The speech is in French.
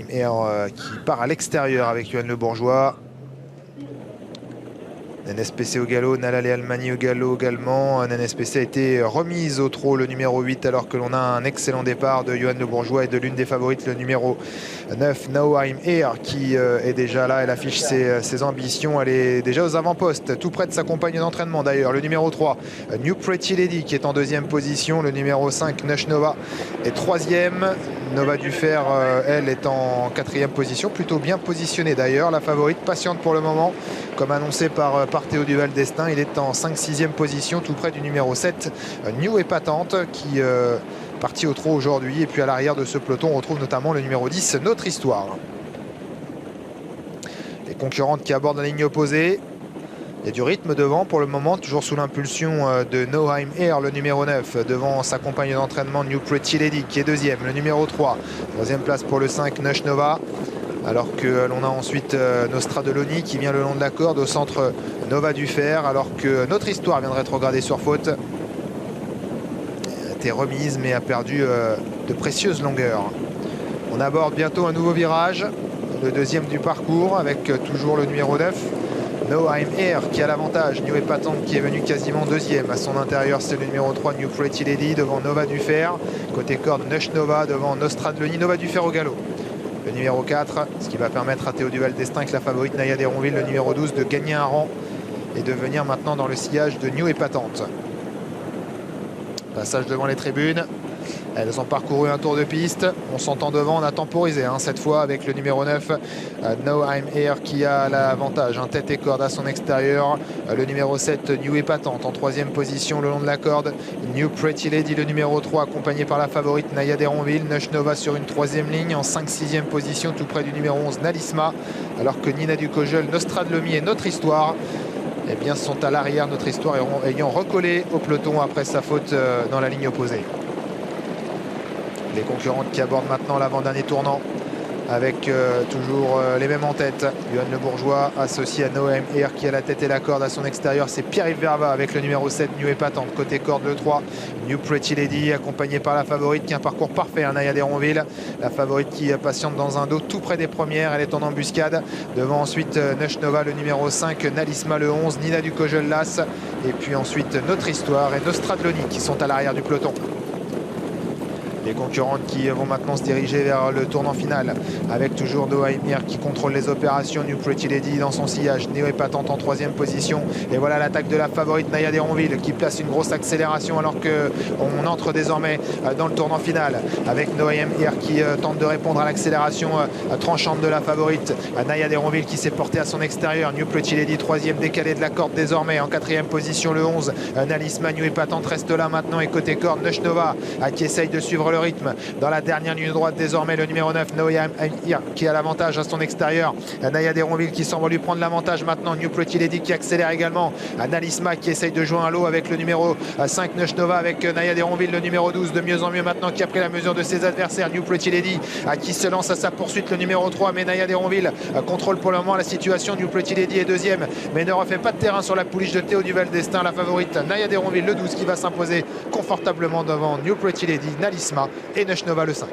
Air qui part à l'extérieur avec Yoann Le Bourgeois. NSPC au galop, Nalale Almani au galop également. NSPC a été remise au trot, le numéro 8, alors que l'on a un excellent départ de Yoann Le Bourgeois et de l'une des favorites, le numéro 9, Now I'm Here, qui est déjà là. Elle affiche ses ambitions. Elle est déjà aux avant-postes, tout près de sa compagne d'entraînement d'ailleurs. Le numéro 3, New Pretty Lady, qui est en deuxième position. Le numéro 5, Nush Nova, est troisième. Nova Dufer, elle, est en quatrième position, plutôt bien positionnée d'ailleurs. La favorite patiente pour le moment, comme annoncé par Théo Duval Destin. Il est en 5-6e position, tout près du numéro 7, New Épatante, qui parti au trot aujourd'hui. Et puis à l'arrière de ce peloton, on retrouve notamment le numéro 10, Notre Histoire. Les concurrentes qui abordent la ligne opposée. Il y a du rythme devant pour le moment, toujours sous l'impulsion de Now I'm Here, le numéro 9, devant sa compagne d'entraînement New Pretty Lady, qui est deuxième. Le numéro 3, troisième place pour le 5, Nush Nova. Alors que l'on a ensuite Nostradoloni qui vient le long de la corde, au centre Nova Dufer, alors que Notre Histoire vient de rétrograder sur faute. Elle a été remise mais a perdu de précieuses longueurs. On aborde bientôt un nouveau virage, le deuxième du parcours, avec toujours le numéro 9. Now I'm Here qui a l'avantage. New Épatante qui est venu quasiment deuxième. À son intérieur, c'est le numéro 3, New Pretty Lady, devant Nova Dufer. Côté corde, Nush Nova devant Nostradoloni. Nova Dufer au galop. Le numéro 4, ce qui va permettre à Théo Duval Destin, avec la favorite Naya Deronville, le numéro 12, de gagner un rang et de venir maintenant dans le sillage de New Épatante. Passage devant les tribunes. Elles ont parcouru un tour de piste. On s'entend devant, on a temporisé cette fois avec le numéro 9, Now I'm Here, qui a l'avantage. Tête et corde à son extérieur. Le numéro 7, New Épatante, en troisième position le long de la corde. New Pretty Lady, le numéro 3, accompagné par la favorite Naya Deronville. Nush Nova sur une troisième ligne, en 5-6e position, tout près du numéro 11, Nalisma. Alors que Nina Ducogel, Nostradlomi et Notre Histoire, eh bien, sont à l'arrière. Notre Histoire ayant recollé au peloton après sa faute dans la ligne opposée. Les concurrentes qui abordent maintenant l'avant-dernier tournant avec toujours les mêmes en tête. Yoann Le Bourgeois associé à Now I'm Here qui a la tête et la corde à son extérieur. C'est Pierre-Yves Verva avec le numéro 7, New Épatante. Côté corde, le 3, New Pretty Lady, accompagné par la favorite qui a un parcours parfait, Naya Deronville. La favorite qui patiente dans un dos tout près des premières. Elle est en embuscade. Devant ensuite Nush Nova, le numéro 5, Nalisma, le 11, Nina Ducogel-Las. Et puis ensuite Notre Histoire et Nostradloni qui sont à l'arrière du peloton. Les concurrentes qui vont maintenant se diriger vers le tournant final avec toujours Now I'm Here qui contrôle les opérations. New Pretty Lady dans son sillage. New Épatante en troisième position. Et voilà l'attaque de la favorite Naya Deronville qui place une grosse accélération alors qu'on entre désormais dans le tournant final avec Now I'm Here qui tente de répondre à l'accélération tranchante de la favorite Naya Deronville qui s'est portée à son extérieur. New Pretty Lady troisième, décalé de la corde désormais. En quatrième position le 11, Nalisma. New Épatante reste là maintenant et côté corde Nush Nova qui essaye de suivre le rythme dans la dernière ligne droite désormais. Le numéro 9, Now I'm Here, qui a l'avantage à son extérieur. Naya Deronville qui semble lui prendre l'avantage maintenant. New Pretty Lady qui accélère également. Nalisma qui essaye de jouer un lot avec le numéro 5, Nush Nova, avec Naya Deronville, le numéro 12, de mieux en mieux maintenant, qui a pris la mesure de ses adversaires. New Pretty Lady qui se lance à sa poursuite, le numéro 3, mais Naya Deronville contrôle pour le moment la situation. New Pretty Lady est deuxième mais ne refait pas de terrain sur la pouliche de Théo Duval Destin. La favorite Naya Deronville, le 12, qui va s'imposer confortablement devant New Pretty Lady, Nalisma et Nush Nova, le 5.